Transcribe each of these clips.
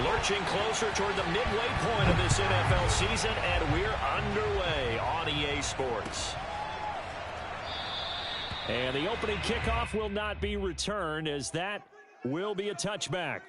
Lurching closer toward the midway point of this NFL season, and we're underway on EA Sports. And the opening kickoff will not be returned, as that will be a touchback.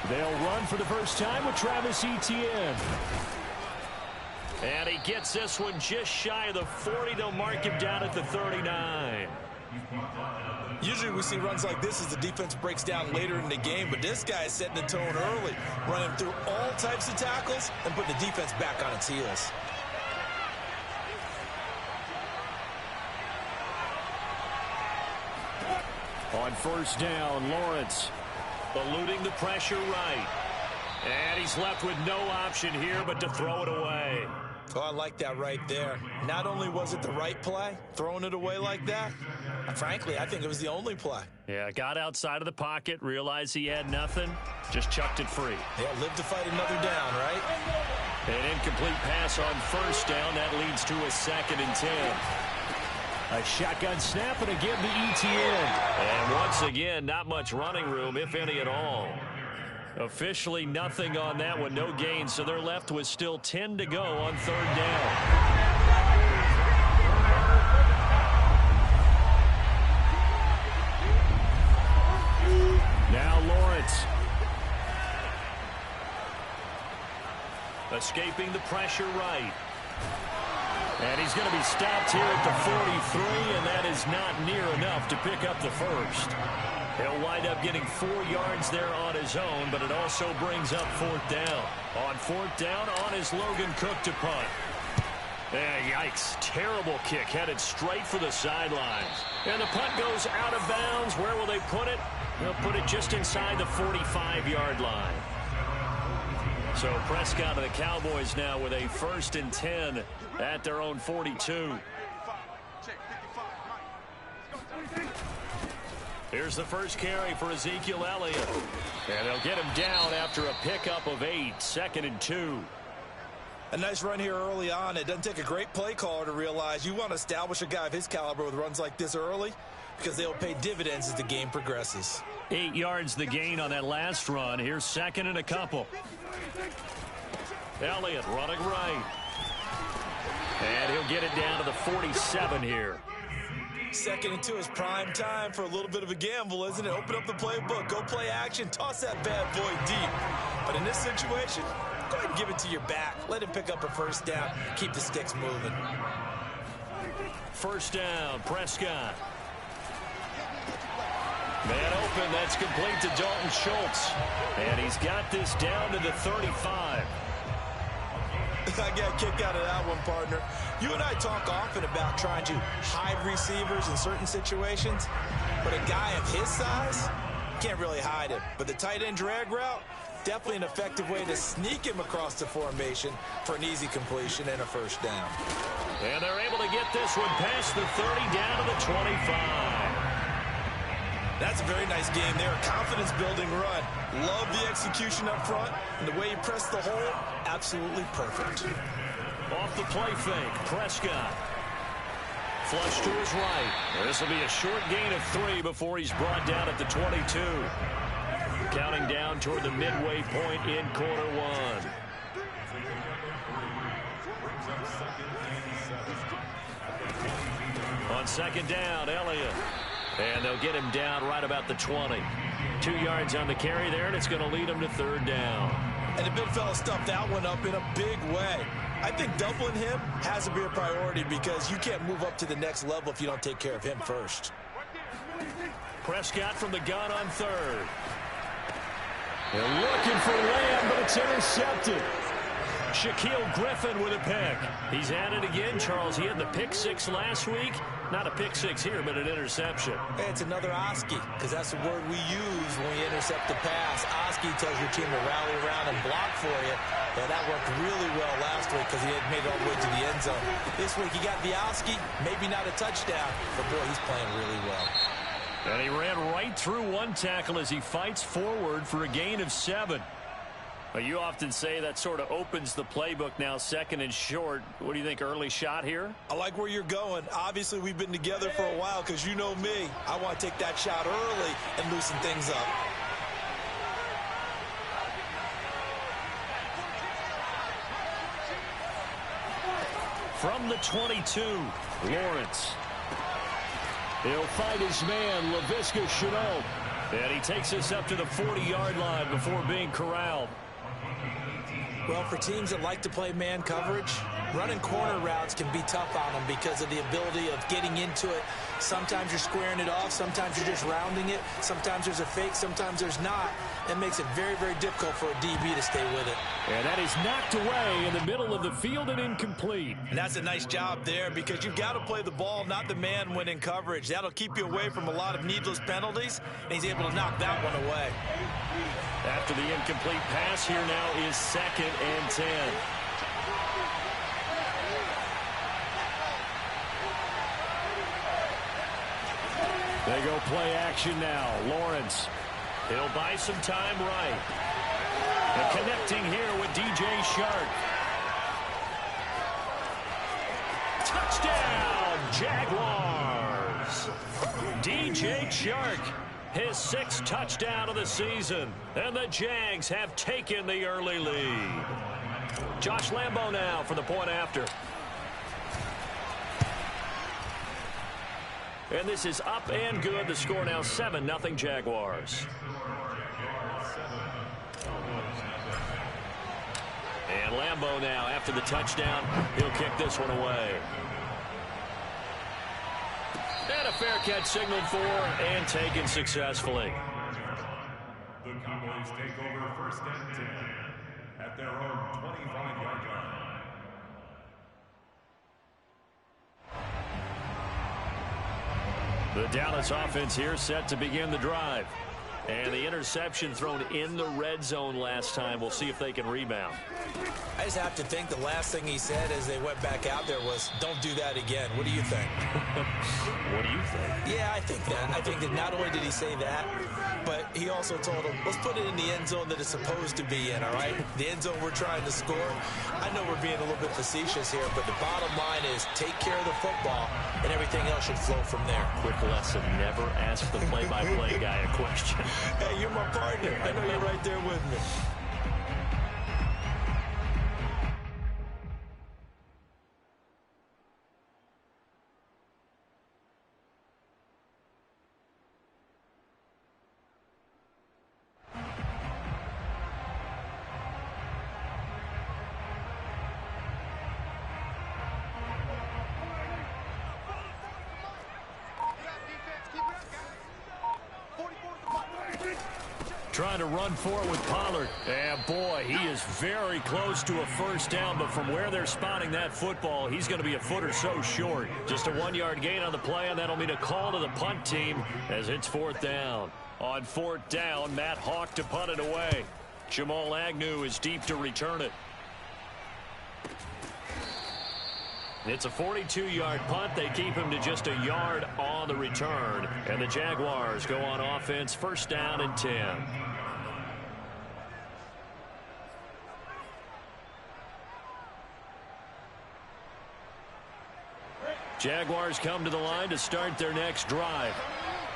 They'll run for the first time with Travis Etienne. And he gets this one just shy of the 40. They'll mark him down at the 39. Usually we see runs like this as the defense breaks down later in the game, but this guy is setting the tone early, running through all types of tackles and putting the defense back on its heels. On first down, Lawrence eluding the pressure right. And he's left with no option here but to throw it away. Oh, I like that right there. Not only was it the right play, throwing it away like that, frankly, I think it was the only play. Yeah, got outside of the pocket, realized he had nothing, just chucked it free. Yeah, live to fight another down, right? An incomplete pass on first down. That leads to a 2nd and 10. A shotgun snap and again to Etienne. And once again, not much running room, if any at all. Officially nothing on that one, no gain, so they're left with still 10 to go on 3rd down. Now Lawrence. Escaping the pressure right. And he's going to be stopped here at the 43, and that is not near enough to pick up the first. He'll wind up getting 4 yards there on his own, but it also brings up 4th down. On 4th down, on his Logan Cook to punt. Yikes. Terrible kick, headed straight for the sidelines. And the punt goes out of bounds. Where will they put it? They'll put it just inside the 45-yard line. So Prescott and the Cowboys now with a 1st and 10 at their own 42. Here's the first carry for Ezekiel Elliott. And they'll get him down after a pickup of 8, 2nd and 2. A nice run here early on. It doesn't take a great play caller to realize you want to establish a guy of his caliber with runs like this early, because they'll pay dividends as the game progresses. 8 yards the gain on that last run. Here's 2nd and a couple. Elliott running right. And he'll get it down to the 47 here. 2nd and 2 is prime time for a little bit of a gamble, isn't it? Open up the playbook, go play action, toss that bad boy deep. But in this situation, go ahead and give it to your back. Let him pick up a 1st down, keep the sticks moving. 1st down, Prescott. Man open, that's complete to Dalton Schultz. And he's got this down to the 35. I got a kick out of that one, partner. You and I talk often about trying to hide receivers in certain situations, but a guy of his size can't really hide him. But the tight end drag route, definitely an effective way to sneak him across the formation for an easy completion and a 1st down. And they're able to get this one past the 30 down to the 25. That's a very nice game there. Confidence-building run. Love the execution up front. And the way he pressed the hole, absolutely perfect. Off the play fake, Prescott. Flush to his right. This will be a short gain of 3 before he's brought down at the 22. Counting down toward the midway point in quarter 1. On 2nd down, Elliott. And they'll get him down right about the 20. 2 yards on the carry there, and it's going to lead him to 3rd down. And the big fella stuffed that one up in a big way. I think doubling him has to be a priority because you can't move up to the next level if you don't take care of him first. Prescott from the gun on 3rd. They're looking for Lamb, but it's intercepted. Shaquille Griffin with a pick. He's at it again, Charles. He had the pick six last week. Not a pick six here, but an interception. Hey, it's another Oski, because that's the word we use when we intercept the pass. Oski tells your team to rally around and block for you. And that worked really well last week because he had made it all the way to the end zone. This week he got the Oski, maybe not a touchdown, but boy, he's playing really well. And he ran right through one tackle as he fights forward for a gain of 7. Well, you often say that sort of opens the playbook now, second and short. What do you think, early shot here? I like where you're going. Obviously, we've been together for a while because you know me. I want to take that shot early and loosen things up. From the 22, Lawrence. He'll fight his man, Laviska Shenault. And he takes us up to the 40-yard line before being corralled. Well, for teams that like to play man coverage, running corner routes can be tough on them because of the ability of getting into it. Sometimes you're squaring it off. Sometimes you're just rounding it. Sometimes there's a fake. Sometimes there's not. That makes it very, very difficult for a DB to stay with it. And that is knocked away in the middle of the field and incomplete. And that's a nice job there because you've got to play the ball, not the man when in coverage. That'll keep you away from a lot of needless penalties, and he's able to knock that one away. After the incomplete pass, here now is 2nd and 10. They go play action now. Lawrence. He'll buy some time right. And connecting here with DJ Shark. Touchdown, Jaguars. DJ Shark. His 6th touchdown of the season. And the Jags have taken the early lead. Josh Lambo now for the point after. And this is up and good. The score now 7-0 Jaguars. And Lambo now after the touchdown. He'll kick this one away. And a fair catch signaled for and taken successfully. The Cowboys take over 1st and 10 at their own 25-yard line. The Dallas offense here set to begin the drive. And the interception thrown in the red zone last time. We'll see if they can rebound. I just have to think the last thing he said as they went back out there was, don't do that again. What do you think? What do you think? Yeah, I think that. I think that not only did he say that, but he also told him, let's put it in the end zone that it's supposed to be in, all right? The end zone we're trying to score. I know we're being a little bit facetious here, but the bottom line is take care of the football, and everything else should flow from there. Quick lesson, never ask the play-by-play guy a question. Hey, you're my partner. I know you're right there with me. Trying to run forward with Pollard. And boy, he is very close to a first down, but from where they're spotting that football, he's going to be a foot or so short. Just a 1-yard gain on the play, and that'll mean a call to the punt team as it's 4th down. On 4th down, Matt Hawk to punt it away. Jamal Agnew is deep to return it. It's a 42-yard punt. They keep him to just a yard on the return. And the Jaguars go on offense, 1st down and 10. Jaguars come to the line to start their next drive.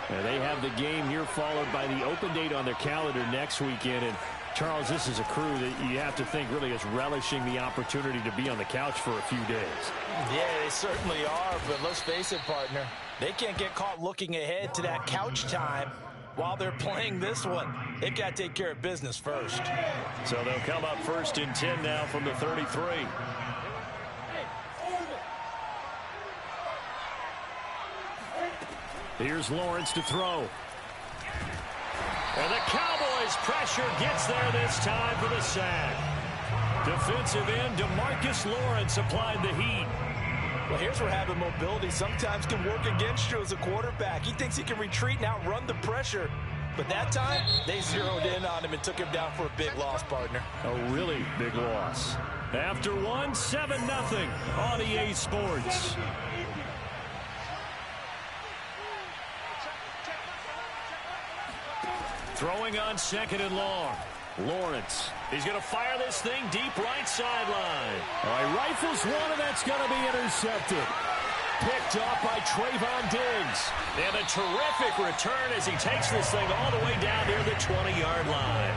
And they have the game here followed by the open date on their calendar next weekend. And Charles, this is a crew that you have to think really is relishing the opportunity to be on the couch for a few days. Yeah, they certainly are, but let's face it, partner. They can't get caught looking ahead to that couch time while they're playing this one. They've got to take care of business first. So they'll come up 1st and 10 now from the 33. Here's Lawrence to throw. And the Cowboys pressure gets there this time for the sack. Defensive end DeMarcus Lawrence applied the heat. Well, here's where having mobility sometimes can work against you as a quarterback. He thinks he can retreat and outrun the pressure. But that time, they zeroed in on him and took him down for a big loss, partner. A really big loss. After one, 7-0 on EA Sports. Throwing on second and long. Lawrence. He's going to fire this thing deep right sideline. All right, rifles one, and that's going to be intercepted. Picked off by Trayvon Diggs. And a terrific return as he takes this thing all the way down near the 20-yard line.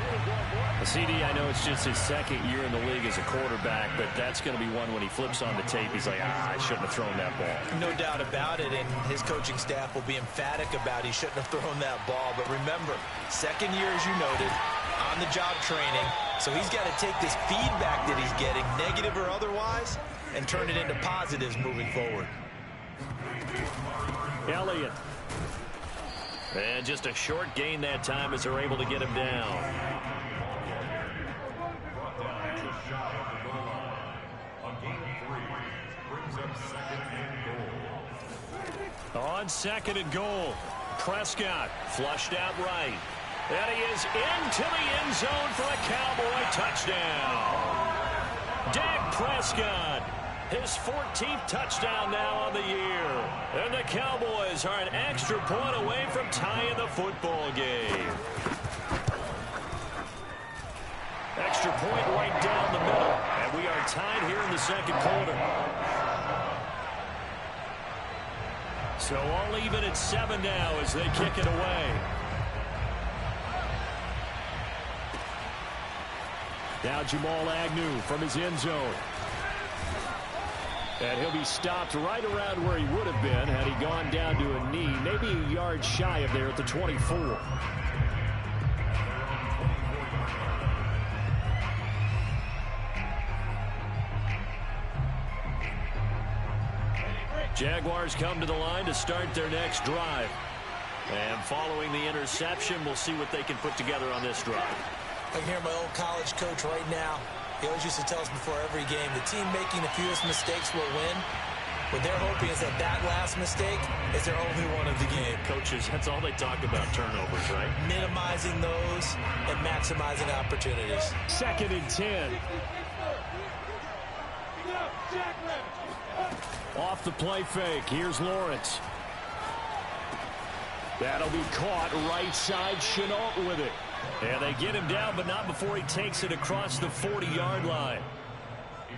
CD, I know it's just his second year in the league as a quarterback, but that's going to be one when he flips on the tape. He's like, I shouldn't have thrown that ball. No doubt about it, and his coaching staff will be emphatic about he shouldn't have thrown that ball. But remember, second year, as you noted, on-the-job training. So he's got to take this feedback that he's getting, negative or otherwise, and turn it into positives moving forward. Elliott. And just a short gain that time as they're able to get him down. On second and goal, Prescott flushed out right. And he is into the end zone for a Cowboy touchdown. Dak Prescott, his 14th touchdown now on the year. And the Cowboys are an extra point away from tying the football game. Extra point right down the middle. And we are tied here in the second quarter. So all even at 7 now as they kick it away. Now Jamal Agnew from his end zone. And he'll be stopped right around where he would have been had he gone down to a knee, maybe a yard shy of there at the 24. Jaguars come to the line to start their next drive. And following the interception, we'll see what they can put together on this drive. I can hear my old college coach right now. He always used to tell us before every game, the team making the fewest mistakes will win. What they're hoping is that that last mistake is their only one of the game. Coaches, that's all they talk about, turnovers, right? Minimizing those and maximizing opportunities. Second and 10. Off the play fake. Here's Lawrence. That'll be caught right side. Chenault with it. And they get him down, but not before he takes it across the 40-yard line.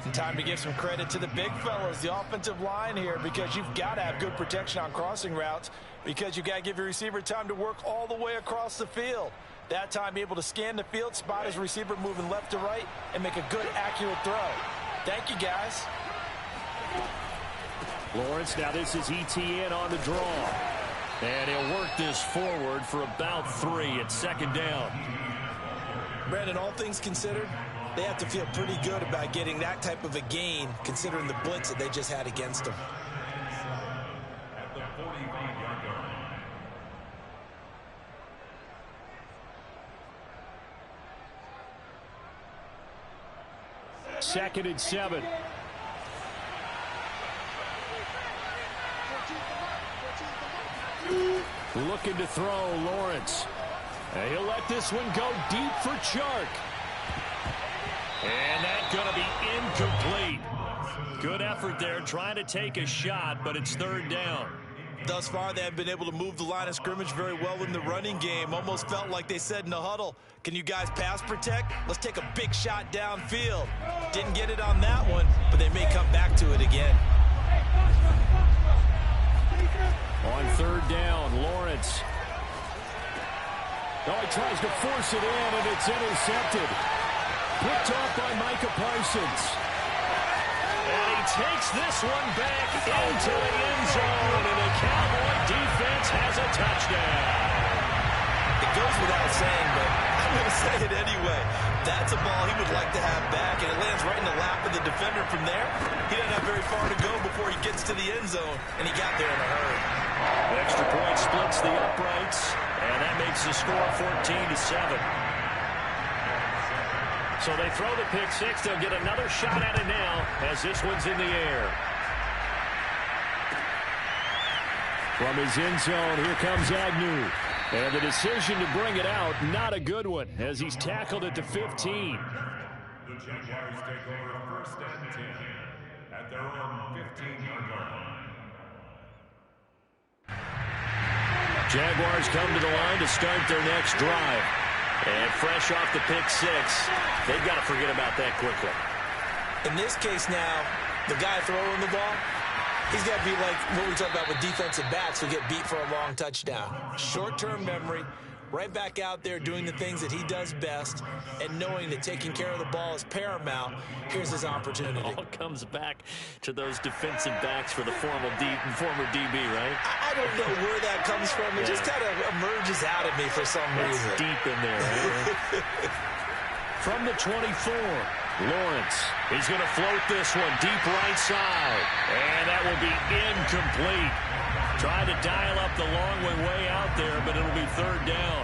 And time to give some credit to the big fellas, the offensive line here, because you've got to have good protection on crossing routes, because you've got to give your receiver time to work all the way across the field. That time, be able to scan the field, spot his receiver moving left to right, and make a good, accurate throw. Thank you, guys. Lawrence, now this is ETN on the draw. And he'll work this forward for about 3 at second down. Brandon, all things considered, they have to feel pretty good about getting that type of a gain, considering the blitz that they just had against them. At the 45-yard line. Second and 7. Looking to throw, Lawrence. And he'll let this one go deep for Chark. And that's going to be incomplete. Good effort there, trying to take a shot, but it's third down. Thus far, they have been able to move the line of scrimmage very well in the running game. Almost felt like they said in the huddle, can you guys pass protect? Let's take a big shot downfield. Didn't get it on that one, but they may come back to it again. On third down, Lawrence. Oh, he tries to force it in, and it's intercepted. Picked off by Micah Parsons. And he takes this one back into the end zone, and the Cowboy defense has a touchdown. It goes without saying, but I'm going to say it anyway. That's a ball he would like to have back, and it lands right in the lap of the defender from there. He doesn't have very far to go before he gets to the end zone, and he got there in a hurry. Extra point splits the uprights, and that makes the score 14-7. So they throw the pick six. They'll get another shot at it now as this one's in the air. From his end zone, here comes Agnew. And the decision to bring it out, not a good one, as he's tackled at the 15. The Jaguars take over first and 10 at their own 15-yard line. Jaguars come to the line to start their next drive. And fresh off the pick six, they've got to forget about that quickly. In this case now, the guy throwing the ball, he's got to be like what we talk about with defensive backs who get beat for a long touchdown. Short-term memory, right back out there doing the things that he does best, and knowing that taking care of the ball is paramount. Here's his opportunity. It all comes back to those defensive backs for the former DB, right? I don't know where that comes from. It just kind of emerges out of me for some reason. It's deep in there, right? From the 24, Lawrence. He's going to float this one deep right side. And that will be incomplete. Trying to dial up the long way out there, but it'll be third down.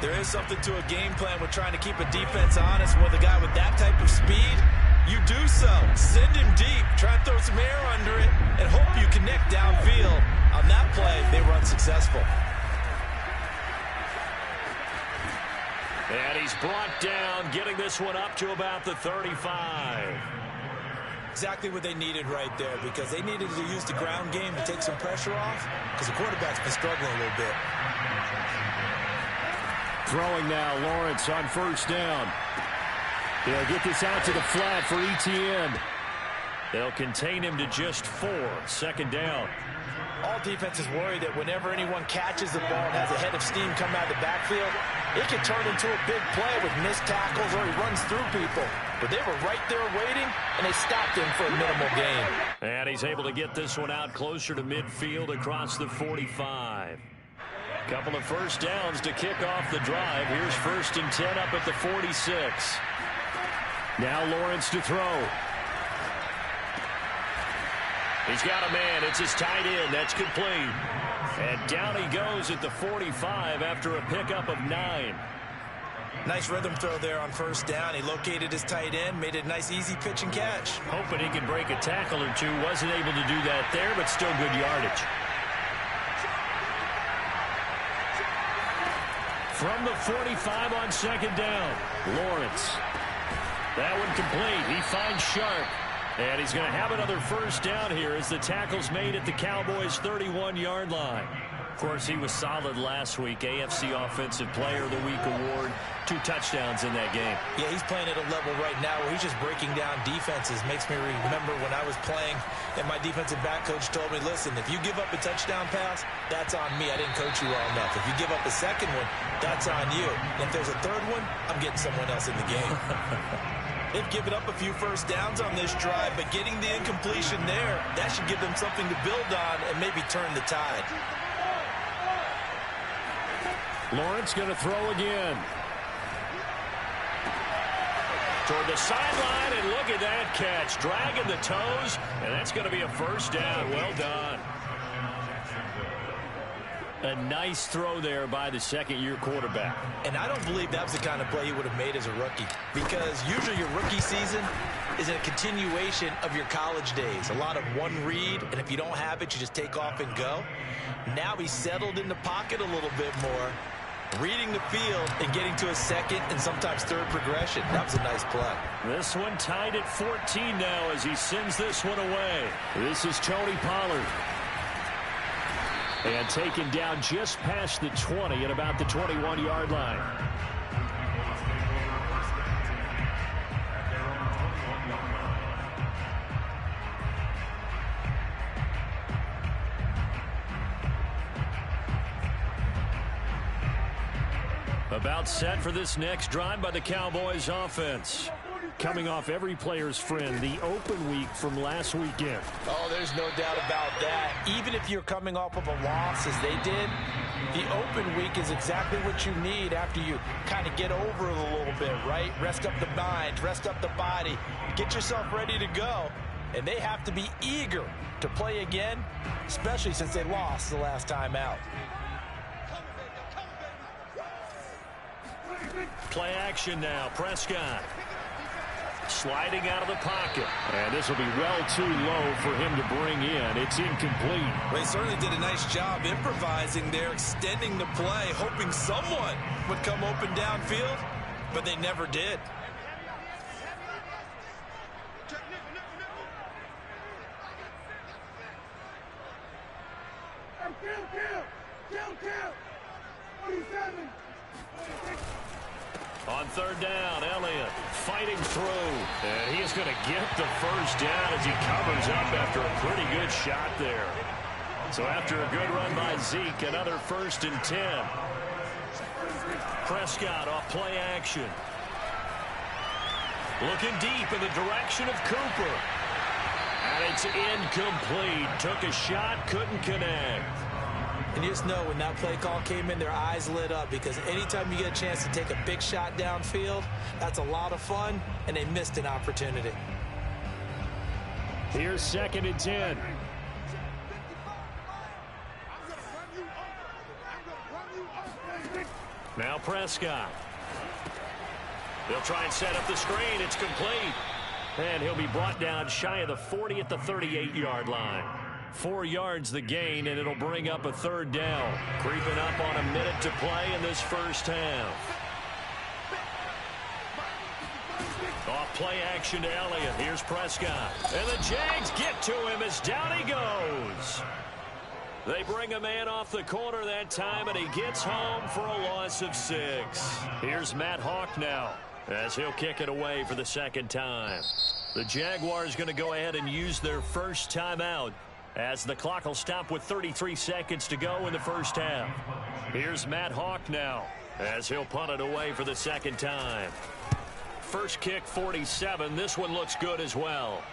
There is something to a game plan with trying to keep a defense honest with a guy with that type of speed. You do so. Send him deep. Try and throw some air under it and hope you connect downfield. On that play, they were unsuccessful. And he's brought down, getting this one up to about the 35. Exactly what they needed right there, because they needed to use the ground game to take some pressure off, because the quarterback's been struggling a little bit. Throwing now, Lawrence on first down. They'll get this out to the flat for Etienne. They'll contain him to just 4. Second down. All defenses worry that whenever anyone catches the ball and has a head of steam come out of the backfield, it can turn into a big play with missed tackles or he runs through people. But they were right there waiting, and they stopped him for a minimal gain. And he's able to get this one out closer to midfield across the 45. Couple of first downs to kick off the drive. Here's first and 10 up at the 46. Now Lawrence to throw. He's got a man. It's his tight end. That's complete. And down he goes at the 45 after a pickup of 9. Nice rhythm throw there on first down. He located his tight end, made it a nice, easy pitch and catch. Hoping he could break a tackle or two. Wasn't able to do that there, but still good yardage. From the 45 on second down, Lawrence. That one complete. He finds Sharp. And he's going to have another first down here as the tackle's made at the Cowboys' 31-yard line. Of course, he was solid last week. AFC Offensive Player of the Week award. 2 touchdowns in that game. Yeah, he's playing at a level right now where he's just breaking down defenses. Makes me remember when I was playing and my defensive back coach told me, listen, if you give up a touchdown pass, that's on me. I didn't coach you well enough. If you give up a second one, that's on you. And if there's a third one, I'm getting someone else in the game. They've given up a few first downs on this drive, but getting the incompletion there, that should give them something to build on and maybe turn the tide. Lawrence going to throw again. Toward the sideline, and look at that catch. Dragging the toes, and that's going to be a first down. Well done. A nice throw there by the second-year quarterback. And I don't believe that was the kind of play he would have made as a rookie, because usually your rookie season is a continuation of your college days. A lot of one read, and if you don't have it, you just take off and go. Now he's settled in the pocket a little bit more, reading the field and getting to a second and sometimes third progression. That was a nice play. This one tied at 14 now as he sends this one away. This is Tony Pollard. And taken down just past the 20 at about the 21-yard line. About set for this next drive by the Cowboys offense. Coming off every player's friend, the open week from last weekend. Oh, there's no doubt about that. Even if you're coming off of a loss as they did, the open week is exactly what you need after you kind of get over it a little bit, right? Rest up the mind, rest up the body, get yourself ready to go. And they have to be eager to play again, especially since they lost the last time out. Play action now. Prescott. sliding out of the pocket. And this will be well too low for him to bring in. It's incomplete. They certainly did a nice job improvising there, extending the play, hoping someone would come open downfield, but they never did. On third down, Elliott fighting through. And he is going to get the first down as he covers up after a pretty good shot there. So after a good run by Zeke, another 1st and 10. Prescott off play action. Looking deep in the direction of Cooper. And it's incomplete. Took a shot, couldn't connect. And you just know when that play call came in, their eyes lit up, because anytime you get a chance to take a big shot downfield, that's a lot of fun, and they missed an opportunity. Here's 2nd and 10. Now Prescott. They'll try and set up the screen. It's complete. And he'll be brought down shy of the 40 at the 38-yard line. 4 yards the gain, and it'll bring up a 3rd down. Creeping up on a minute to play in this first half. Off play action to Elliott. Here's Prescott. And the Jags get to him as down he goes. They bring a man off the corner that time, and he gets home for a loss of 6. Here's Matt Hawk now as he'll kick it away for the 2nd time. The Jaguars going to go ahead and use their first timeout, as the clock will stop with 33 seconds to go in the first half. Here's Matt Hawk now as he'll punt it away for the 2nd time. First kick 47. This one looks good as well.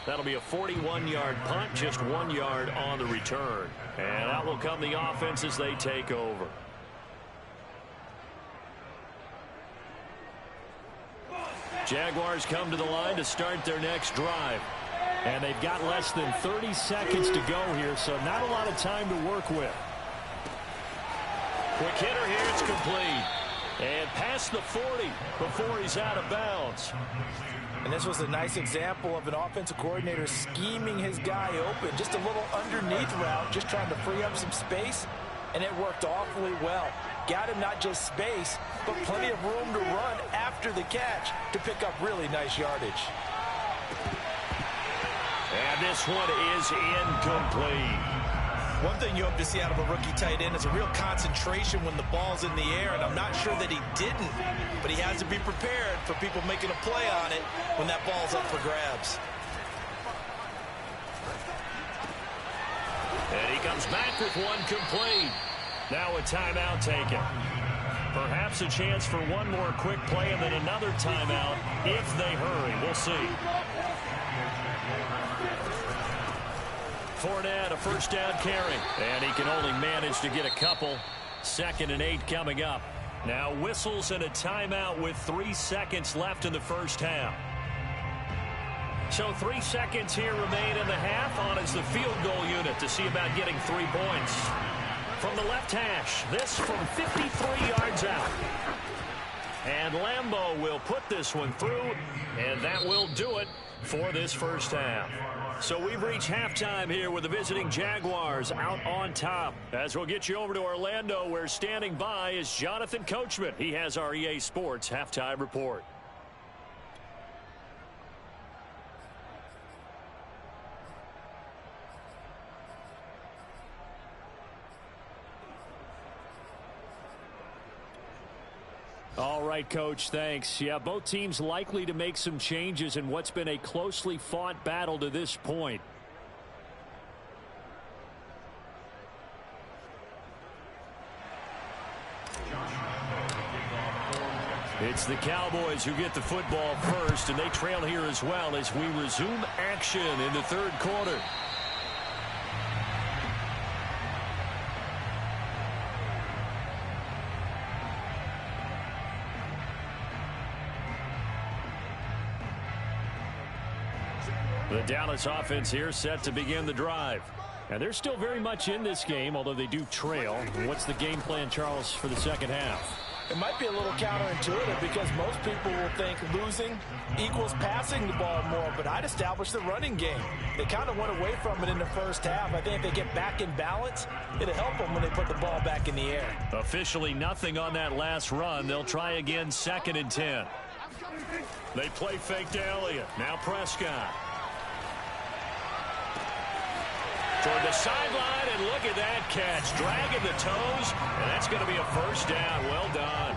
That'll be a 41-yard punt, just 1 yard on the return. And out will come the offense as they take over. Jaguars come to the line to start their next drive. And they've got less than 30 seconds to go here, so not a lot of time to work with. Quick hitter here, it's complete. And past the 40 before he's out of bounds. And this was a nice example of an offensive coordinator scheming his guy open. Just a little underneath route, just trying to free up some space, and it worked awfully well. Got him not just space, but plenty of room to run after the catch to pick up really nice yardage. And this one is incomplete. One thing you hope to see out of a rookie tight end is a real concentration when the ball's in the air, and I'm not sure that he didn't, but he has to be prepared for people making a play on it when that ball's up for grabs. And he comes back with one complete. Now a timeout taken. Perhaps a chance for one more quick play and then another timeout if they hurry. We'll see. Fournette, a first down carry. And he can only manage to get a couple. 2nd and 8 coming up. Now whistles and a timeout with 3 seconds left in the first half. So 3 seconds here remain in the half. On is the field goal unit to see about getting 3 points. From the left hash, this from 53 yards out. And Lambeau will put this one through, and that will do it for this first half. So we've reached halftime here with the visiting Jaguars out on top. As we'll get you over to Orlando, where standing by is Jonathan Coachman. He has our EA Sports halftime report. All right, Coach, thanks. Yeah, both teams likely to make some changes in what's been a closely fought battle to this point. It's the Cowboys who get the football first, and they trail here as well as we resume action in the third quarter. The Dallas offense here set to begin the drive. And they're still very much in this game, although they do trail. What's the game plan, Charles, for the second half? It might be a little counterintuitive because most people will think losing equals passing the ball more, but I'd establish the running game. They kind of went away from it in the first half. I think if they get back in balance, it'll help them when they put the ball back in the air. Officially nothing on that last run. They'll try again 2nd and 10. They play fake to Elliott. Now Prescott. Toward the sideline, and look at that catch. Dragging the toes, and that's going to be a first down. Well done.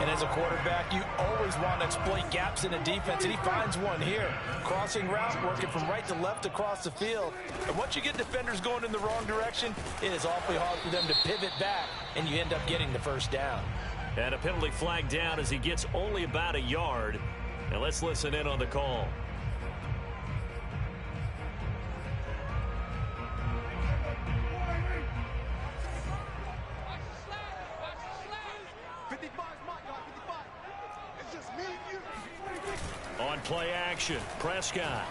And as a quarterback, you always want to exploit gaps in the defense, and he finds one here. Crossing route, working from right to left across the field. And once you get defenders going in the wrong direction, it is awfully hard for them to pivot back, and you end up getting the first down. And a penalty flag down as he gets only about a yard. And let's listen in on the call. On play action, Prescott.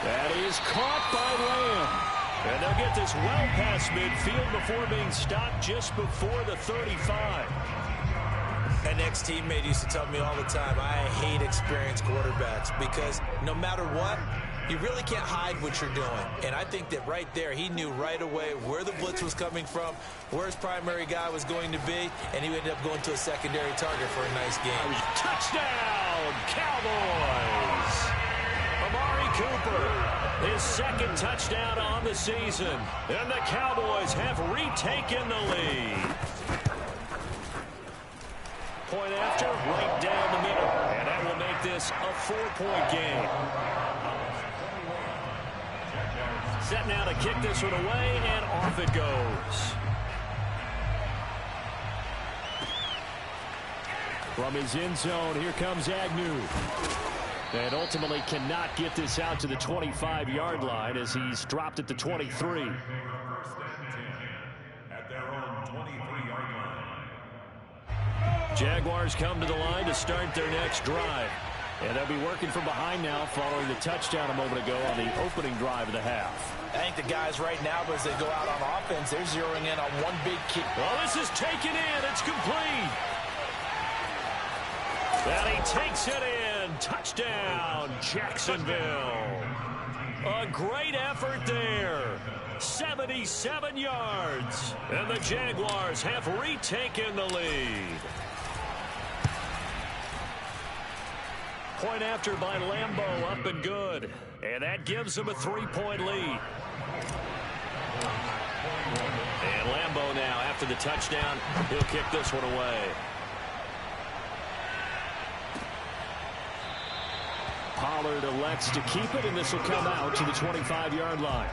That is caught by Lamb. And they'll get this well past midfield before being stopped just before the 35. An ex-teammate used to tell me all the time, I hate experienced quarterbacks because no matter what, you really can't hide what you're doing. And I think that right there, he knew right away where the blitz was coming from, where his primary guy was going to be, and he ended up going to a secondary target for a nice game. Touchdown, Cowboys! Amari Cooper, his 2nd touchdown on the season. And the Cowboys have retaken the lead. Point after, right down the middle. And that will make this a 4-point game. Set now to kick this one away, and off it goes. From his end zone, here comes Agnew. And ultimately cannot get this out to the 25-yard line as he's dropped at the 23. At their own 23-yard line. Jaguars come to the line to start their next drive. And they'll be working from behind now following the touchdown a moment ago on the opening drive of the half. I think the guys right now, as they go out on offense, they're zeroing in on one big key. Oh, this is taken in. It's complete. And he takes it in. Touchdown, Jacksonville. A great effort there. 77 yards. And the Jaguars have retaken the lead. Point after by Lambeau, up and good. And that gives them a 3-point lead. And Lambeau now, after the touchdown, he'll kick this one away. Pollard elects to keep it, and this will come out to the 25-yard line.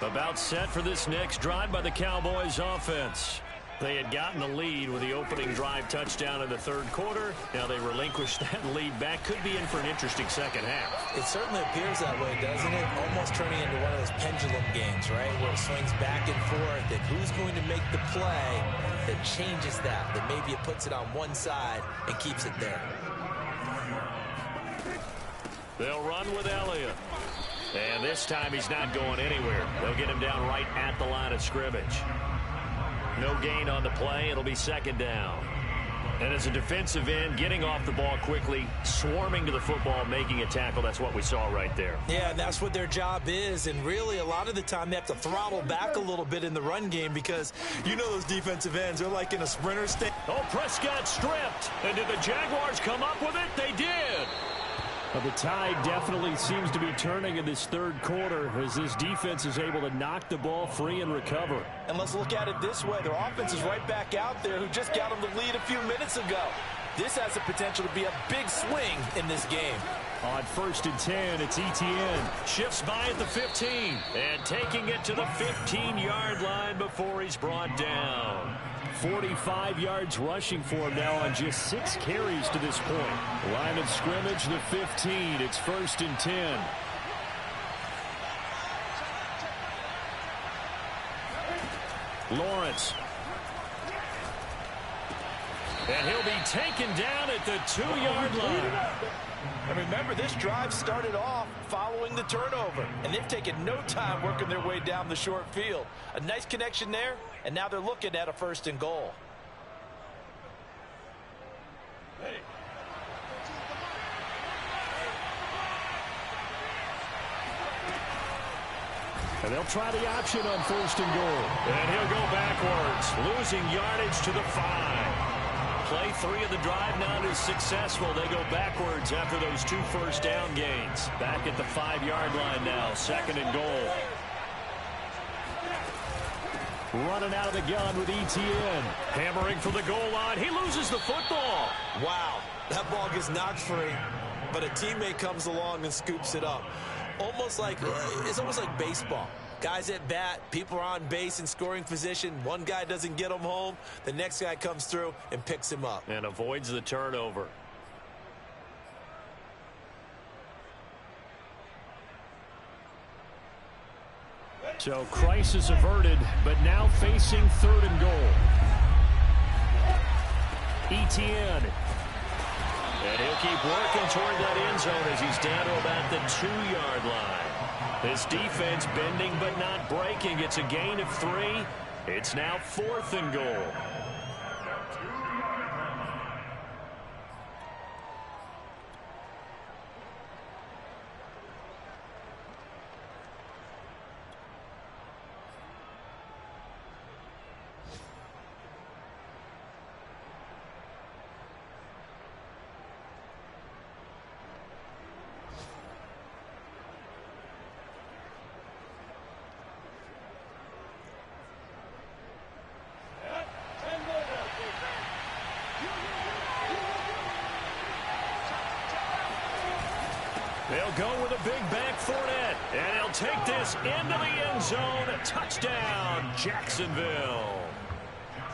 About set for this next drive by the Cowboys offense. They had gotten the lead with the opening drive touchdown in the 3rd quarter. Now they relinquished that lead back. Could be in for an interesting second half. It certainly appears that way, doesn't it? Almost turning into one of those pendulum games, right? Where it swings back and forth. And who's going to make the play that changes that? That maybe it puts it on one side and keeps it there. They'll run with Elliott. And this time he's not going anywhere. They'll get him down right at the line of scrimmage. No gain on the play. It'll be 2nd down. And as a defensive end, getting off the ball quickly, swarming to the football, making a tackle, that's what we saw right there. Yeah, and that's what their job is. And really, a lot of the time, they have to throttle back a little bit in the run game because you know those defensive ends, they're like in a sprinter state. Oh, Prescott stripped. And did the Jaguars come up with it? They did. Well, the tide definitely seems to be turning in this 3rd quarter as this defense is able to knock the ball free and recover. And let's look at it this way. Their offense is right back out there who just got them the lead a few minutes ago. This has the potential to be a big swing in this game. On 1st and 10, it's Etienne. Shifts by at the 15. And taking it to the 15-yard line before he's brought down. 45 yards rushing for him now on just 6 carries to this point. Line of scrimmage, the 15. It's 1st and 10. Lawrence. And he'll be taken down at the 2-yard line. And remember, this drive started off following the turnover, and they've taken no time working their way down the short field. A nice connection there, and now they're looking at a 1st and goal. And they'll try the option on 1st and goal. And he'll go backwards, losing yardage to the 5. Play 3 of the drive not as successful. They go backwards after those 2 first down gains. Back at the 5-yard line now, 2nd and goal. Running out of the gun with ETN. Hammering for the goal line. He loses the football. Wow, that ball gets knocked free, but a teammate comes along and scoops it up. It's almost like baseball. Guys at bat, people are on base in scoring position. One guy doesn't get him home. The next guy comes through and picks him up. And avoids the turnover. So crisis averted, but now facing 3rd and goal. ETN. And he'll keep working toward that end zone as he's down to about the 2-yard line. This defense bending but not breaking. It's a gain of 3. It's now 4th and goal. They'll go with a big back Fournette, and he'll take this into the end zone. Touchdown, Jacksonville.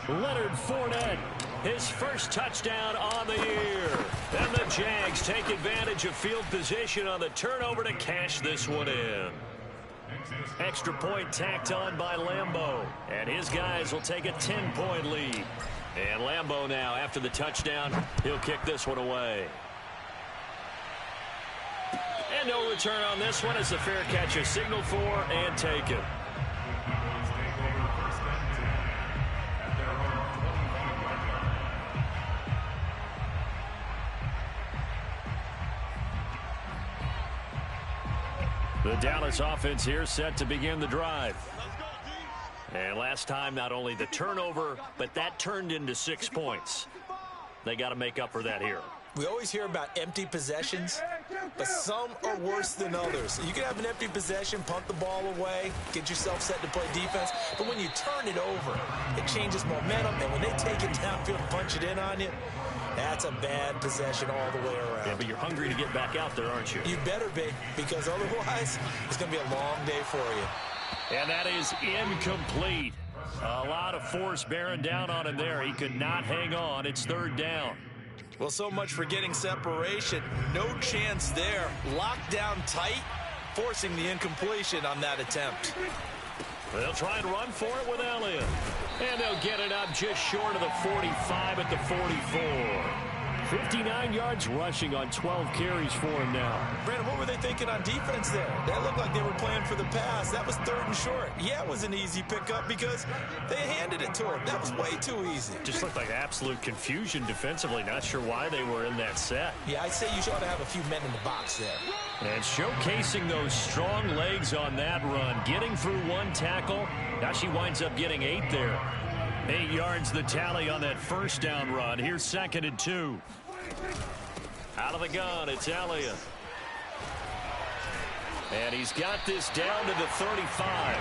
Leonard Fournette, his first touchdown on the year. And the Jags take advantage of field position on the turnover to cash this one in. Extra point tacked on by Lambeau, and his guys will take a 10-point lead. And Lambeau now, after the touchdown, he'll kick this one away. And no return on this one as the fair catch is signaled for and taken. The Dallas offense here set to begin the drive. And last time, not only the turnover, but that turned into 6 points. They got to make up for that here. We always hear about empty possessions, but some are worse than others. You can have an empty possession, punt the ball away, get yourself set to play defense, but when you turn it over, it changes momentum, and when they take it downfield and punch it in on you, that's a bad possession all the way around. Yeah, but you're hungry to get back out there, aren't you? You better be, because otherwise, it's going to be a long day for you. And that is incomplete. A lot of force bearing down on him there. He could not hang on. It's 3rd down. Well, so much for getting separation. No chance there. Locked down tight, forcing the incompletion on that attempt. They'll try and run for it with Elliott. And they'll get it up just short of the 45 at the 44. 59 yards rushing on 12 carries for him now. Brandon, what were they thinking on defense there? That looked like they were playing for the pass. That was 3rd and short. Yeah, it was an easy pickup because they handed it to him. That was way too easy. Just looked like absolute confusion defensively. Not sure why they were in that set. Yeah, I'd say you ought to have a few men in the box there. And showcasing those strong legs on that run. Getting through 1 tackle. Now she winds up getting 8 there. 8 yards the tally on that 1st down run. Here's 2nd and 2. Out of the gun, it's Elliott. And he's got this down to the 35.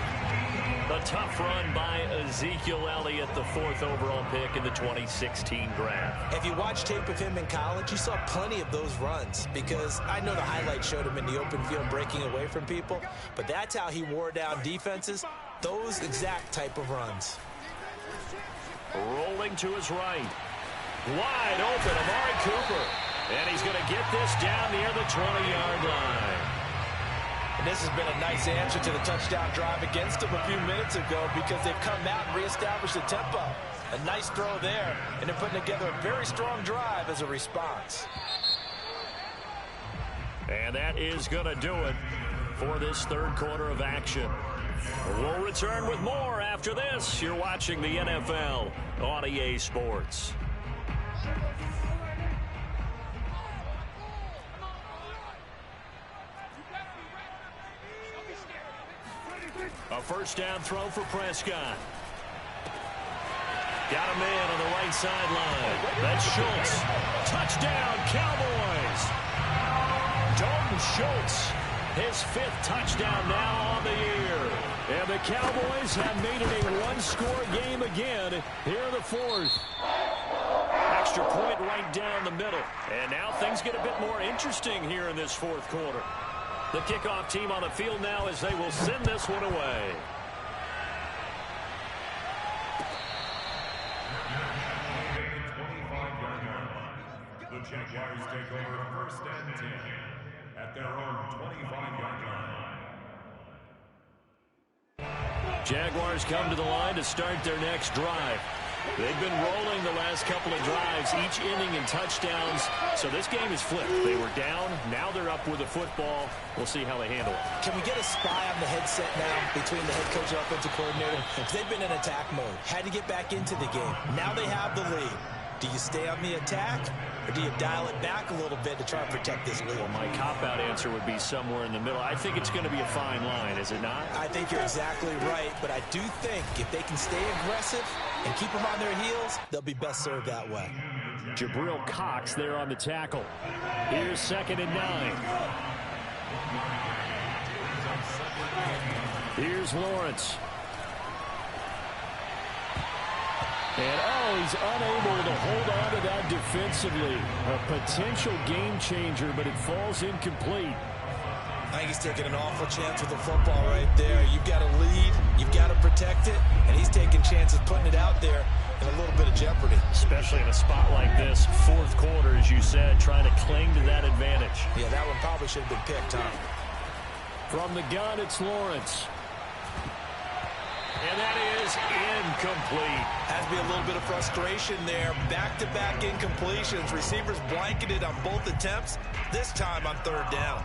A tough run by Ezekiel Elliott, the 4th overall pick in the 2016 draft. If you watch tape of him in college, you saw plenty of those runs because I know the highlight showed him in the open field breaking away from people, but that's how he wore down defenses, those exact type of runs. Rolling to his right. Wide open, Amari Cooper. And he's going to get this down near the 20-yard line. And this has been a nice answer to the touchdown drive against them a few minutes ago because they've come out and reestablished the tempo. A nice throw there, and they're putting together a very strong drive as a response. And that is going to do it for this third quarter of action. We'll return with more after this. You're watching the NFL on EA Sports. A first down throw for Prescott. Got a man on the right sideline. That's Schultz. Touchdown, Cowboys. Dalton Schultz, his 5th touchdown now on the year. And the Cowboys have made it a one-score game again here in the 4th. Extra point right down the middle. And now things get a bit more interesting here in this 4th quarter. The kickoff team on the field now as they will send this one away. The Jaguars take over first and 10 at their own 25-yard line. Jaguars come to the line to start their next drive. They've been rolling the last couple of drives, each inning in touchdowns. So this game is flipped. They were down. Now they're up with the football. We'll see how they handle it. Can we get a spy on the headset now between the head coach and offensive coordinator? Because they've been in attack mode. Had to get back into the game. Now they have the lead. Do you stay on the attack, or do you dial it back a little bit to try and protect this lead? Well, my cop-out answer would be somewhere in the middle. I think it's going to be a fine line, is it not? I think you're exactly right, but I do think if they can stay aggressive and keep them on their heels, they'll be best served that way. Jabril Cox there on the tackle. Here's 2nd and 9. Here's Lawrence. And, he's unable to hold on to that defensively. A potential game changer, but it falls incomplete. I think he's taking an awful chance with the football right there. You've got to lead, you've got to protect it, and he's taking chances putting it out there in a little bit of jeopardy. Especially in a spot like this, 4th quarter, as you said, trying to cling to that advantage. Yeah, that one probably should have been picked, huh? From the gun, it's Lawrence. And that is incomplete. Has to be a little bit of frustration there. Back-to-back incompletions. Receivers blanketed on both attempts, this time on 3rd down.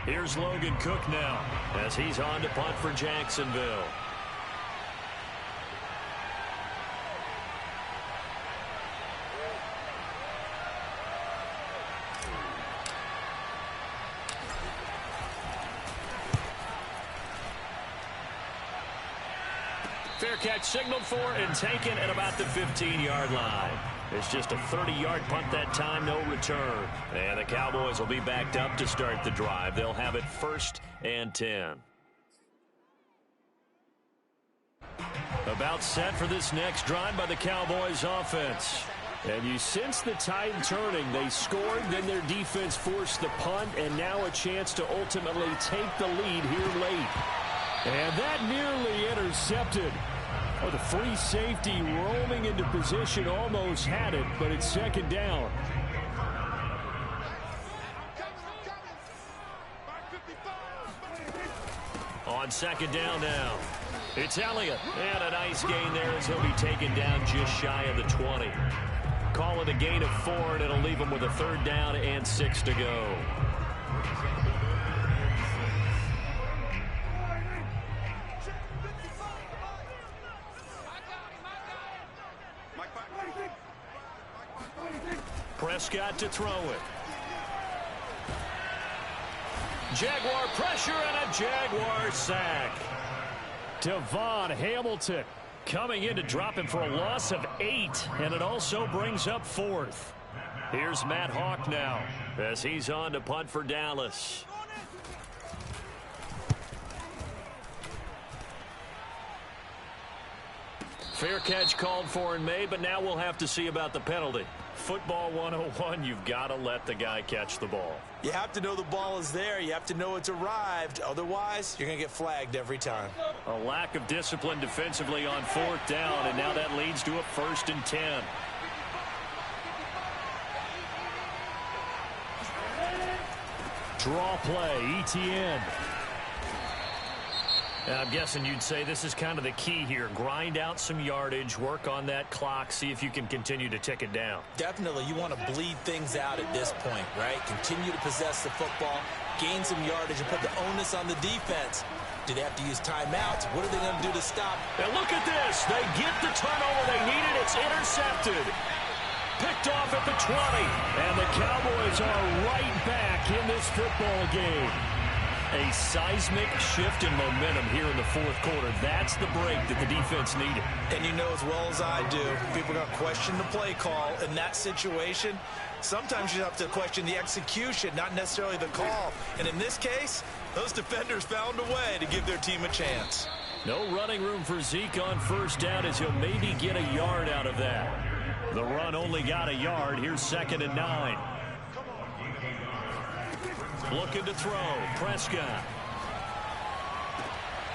Here's Logan Cook now as he's on to punt for Jacksonville. Fair catch signaled for and taken at about the 15-yard line. It's just a 30-yard punt that time, no return. And the Cowboys will be backed up to start the drive. They'll have it 1st and 10. About set for this next drive by the Cowboys offense. And you sense the tide turning. They scored, then their defense forced the punt, and now a chance to ultimately take the lead here late. And that nearly intercepted. Oh, the free safety roaming into position almost had it, but it's 2nd down. On 2nd down now, it's Elliott. And a nice gain there as he'll be taken down just shy of the 20. Call it a gain of 4, and it'll leave him with a 3rd down and 6 to go. Prescott to throw it. Jaguar pressure and a Jaguar sack. Devon Hamilton coming in to drop him for a loss of 8, and it also brings up 4th. Here's Matt Hawk now as he's on to punt for Dallas. Fair catch called for and made, but now we'll have to see about the penalty. Football 101, you've got to let the guy catch the ball. You have to know the ball is there. You have to know it's arrived. Otherwise, you're going to get flagged every time. A lack of discipline defensively on 4th down, and now that leads to a 1st and 10. Draw play, ETN. And I'm guessing you'd say this is kind of the key here. Grind out some yardage, work on that clock, see if you can continue to tick it down. Definitely, you want to bleed things out at this point, right? Continue to possess the football, gain some yardage, and put the onus on the defense. Do they have to use timeouts? What are they going to do to stop? And look at this. They get the turnover they needed. It's intercepted. Picked off at the 20. And the Cowboys are right back in this football game. A seismic shift in momentum here in the fourth quarter. That's the break that the defense needed. And you know as well as I do, people are going to question the play call in that situation. Sometimes you have to question the execution, not necessarily the call. And in this case, those defenders found a way to give their team a chance. No running room for Zeke on first down as he'll maybe get a yard out of that. The run only got a yard. Here's 2nd and 9. Looking to throw. Prescott.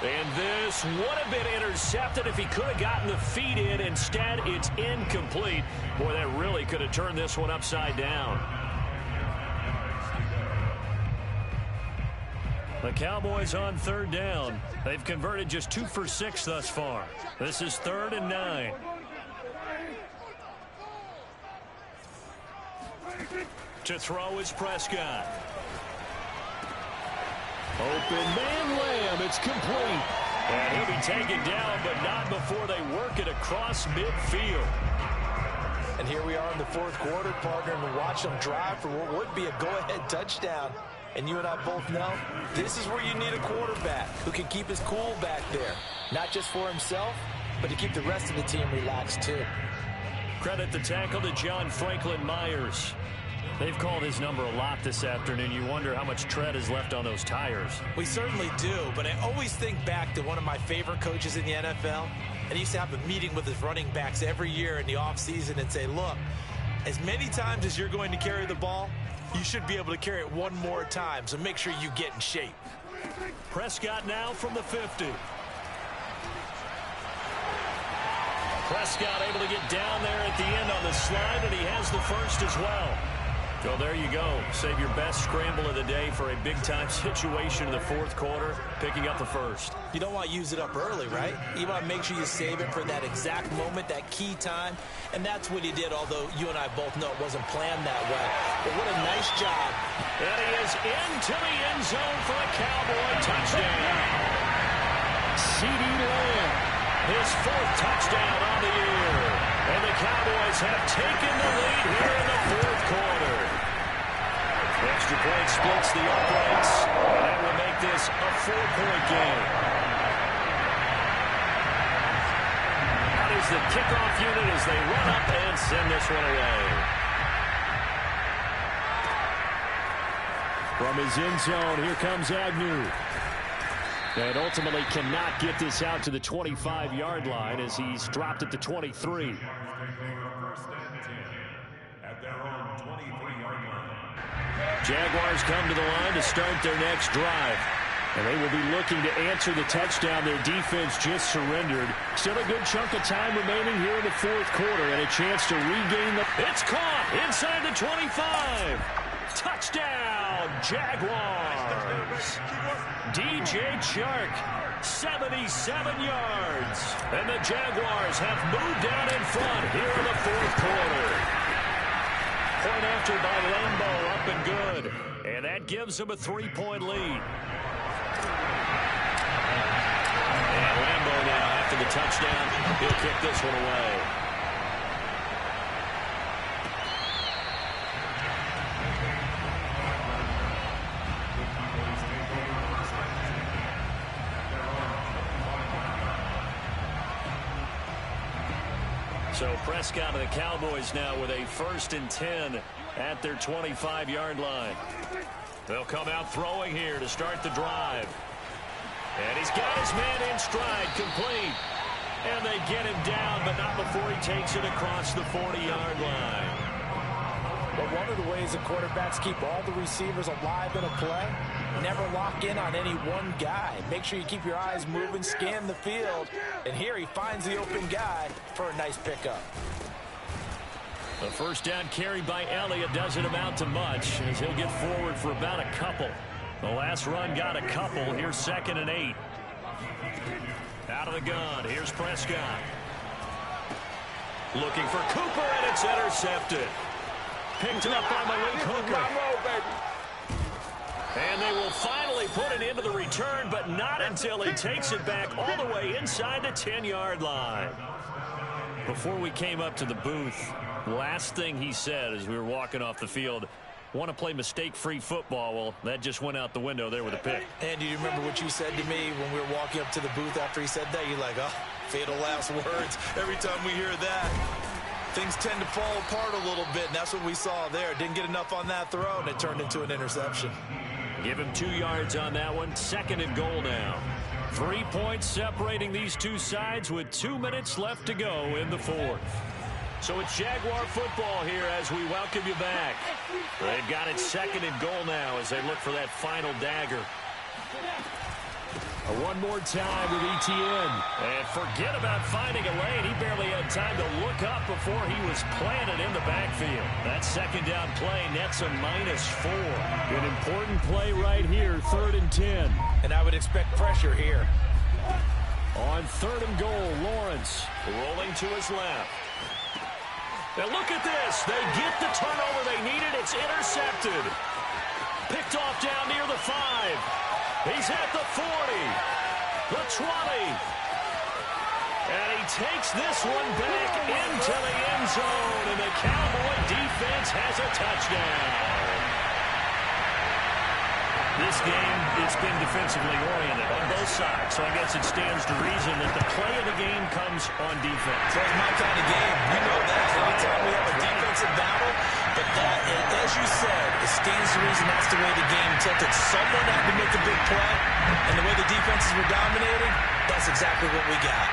And this would have been intercepted if he could have gotten the feet in. Instead, it's incomplete. Boy, that really could have turned this one upside down. The Cowboys on 3rd down. They've converted just 2 for 6 thus far. This is 3rd and 9. To throw is Prescott. Open man Lamb. It's complete. And he'll be taken down, but not before they work it across midfield. And here we are in the fourth quarter, partner, and watch them drive for what would be a go-ahead touchdown. And you and I both know this is where you need a quarterback who can keep his cool back there. Not just for himself, but to keep the rest of the team relaxed too. Credit the tackle to John Franklin Myers. They've called his number a lot this afternoon. You wonder how much tread is left on those tires. We certainly do, but I always think back to one of my favorite coaches in the NFL. And he used to have a meeting with his running backs every year in the offseason and say, look, as many times as you're going to carry the ball, you should be able to carry it one more time, so make sure you get in shape. Prescott now from the 50. Prescott able to get down there at the end on the slide, and he has the first as well. Well, there you go. Save your best scramble of the day for a big-time situation in the fourth quarter, picking up the first. You don't want to use it up early, right? You want to make sure you save it for that exact moment, that key time. And that's what he did, although you and I both know it wasn't planned that way. But what a nice job. And he is into the end zone for a Cowboy touchdown. CeeDee Lamb, his 4th touchdown on the year. And the Cowboys have taken the lead here in the fourth quarter. Extra point splits the uprights. And that will make this a 4-point game. That is the kickoff unit as they run up and send this one away. From his end zone, here comes Agnew. And ultimately cannot get this out to the 25-yard line as he's dropped at the 23. Jaguars come to the line to start their next drive. And they will be looking to answer the touchdown their defense just surrendered. Still a good chunk of time remaining here in the fourth quarter and a chance to regain the... It's caught inside the 25. Touchdown, Jaguars. DJ Chark, 77 yards. And the Jaguars have moved down in front here in the fourth quarter. Point after by Lambeau, up and good. And that gives them a 3-point lead. And Lambeau now, after the touchdown, he'll kick this one away. So Prescott and the Cowboys now with a 1st and 10 at their 25-yard line. They'll come out throwing here to start the drive. And he's got his man in stride, complete. And they get him down, but not before he takes it across the 40-yard line. But one of the ways the quarterbacks keep all the receivers alive in a play, never lock in on any one guy. Make sure you keep your eyes moving, scan the field. And here he finds the open guy for a nice pickup. The first down carry by Elliott doesn't amount to much as he'll get forward for about a couple. The last run got a couple. Here's 2nd and 8. Out of the gun, here's Prescott. Looking for Cooper, and it's intercepted. Picked up by Malik Hooker. And they will finally put it into the return, but not until he takes it back all the way inside the 10-yard line. Before we came up to the booth, last thing he said as we were walking off the field, want to play mistake-free football. Well, that just went out the window there with a pick. And do you remember what you said to me when we were walking up to the booth after he said that? You're like, oh, fatal last words. Every time we hear that, things tend to fall apart a little bit, and that's what we saw there. Didn't get enough on that throw, and it turned into an interception. Give him 2 yards on that one. 2nd and goal now. 3 points separating these two sides with 2 minutes left to go in the 4th. So it's Jaguar football here as we welcome you back. They've got it 2nd and goal now as they look for that final dagger. One more time with ETN. And forget about finding a lane. He barely had time to look up before he was planted in the backfield. That 2nd down play nets a -4. An important play right here, 3rd and 10. And I would expect pressure here. On 3rd and goal, Lawrence rolling to his left. Now look at this. They get the turnover they needed. It's intercepted. Picked off down near the 5. He's at the 40. The 20. And he takes this one back into the end zone. And the Cowboy defense has a touchdown. This game, it's been defensively oriented on both sides. So I guess it stands to reason that the play of the game comes on defense. That's my kind of game. We know that. Anytime we have a defensive battle. But that, as you said, it stands to reason that's the way the game tilted. Someone had to make a big play. And the way the defenses were dominating, that's exactly what we got.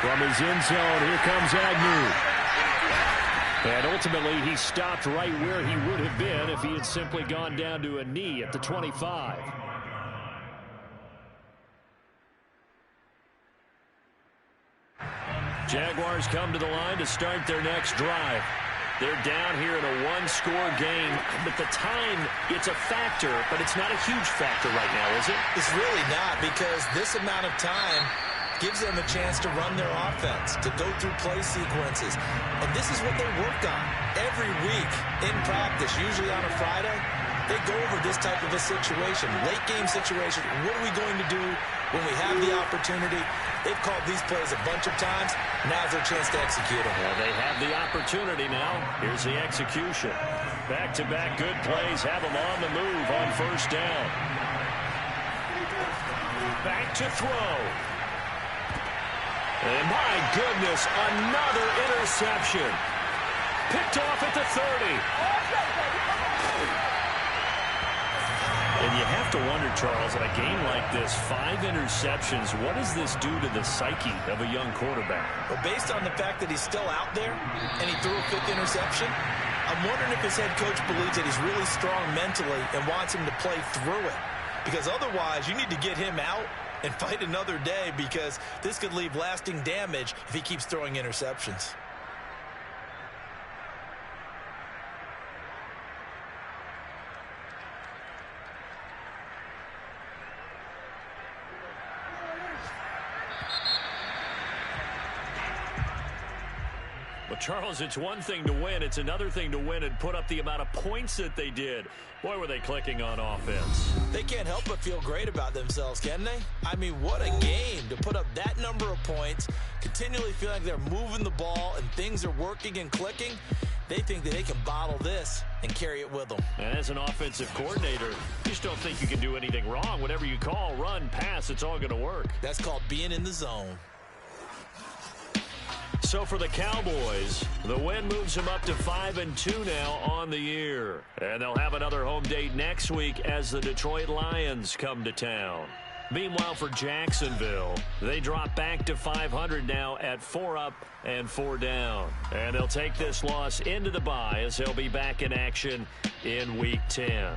From his end zone, here comes Agnew. And ultimately, he stopped right where he would have been if he had simply gone down to a knee at the 25. Jaguars come to the line to start their next drive. They're down here in a one-score game. But the time, it's a factor, but it's not a huge factor right now, is it? It's really not, because this amount of time gives them a chance to run their offense, to go through play sequences. And this is what they work on every week in practice, usually on a Friday. They go over this type of a situation, late game situation. What are we going to do when we have the opportunity? They've called these plays a bunch of times. Now's their chance to execute them. Well, they have the opportunity now. Here's the execution. Back-to-back good plays have them on the move on 1st down. Back to throw. And my goodness, another interception. Picked off at the 30. And you have to wonder, Charles, in a game like this, 5 interceptions, what does this do to the psyche of a young quarterback? Well, based on the fact that he's still out there and he threw a 5th interception, I'm wondering if his head coach believes that he's really strong mentally and wants him to play through it. Because otherwise, you need to get him out and fight another day, because this could leave lasting damage if he keeps throwing interceptions. Well, Charles, it's one thing to win. It's another thing to win and put up the amount of points that they did. Boy, were they clicking on offense. They can't help but feel great about themselves, can they? I mean, what a game to put up that number of points, continually feel like they're moving the ball and things are working and clicking. They think that they can bottle this and carry it with them. And as an offensive coordinator, you just don't think you can do anything wrong. Whatever you call, run, pass, it's all going to work. That's called being in the zone. So for the Cowboys, the win moves them up to 5-2 now on the year. And they'll have another home date next week as the Detroit Lions come to town. Meanwhile, for Jacksonville, they drop back to 500 now at 4 up and 4 down. And they'll take this loss into the bye as they'll be back in action in Week 10.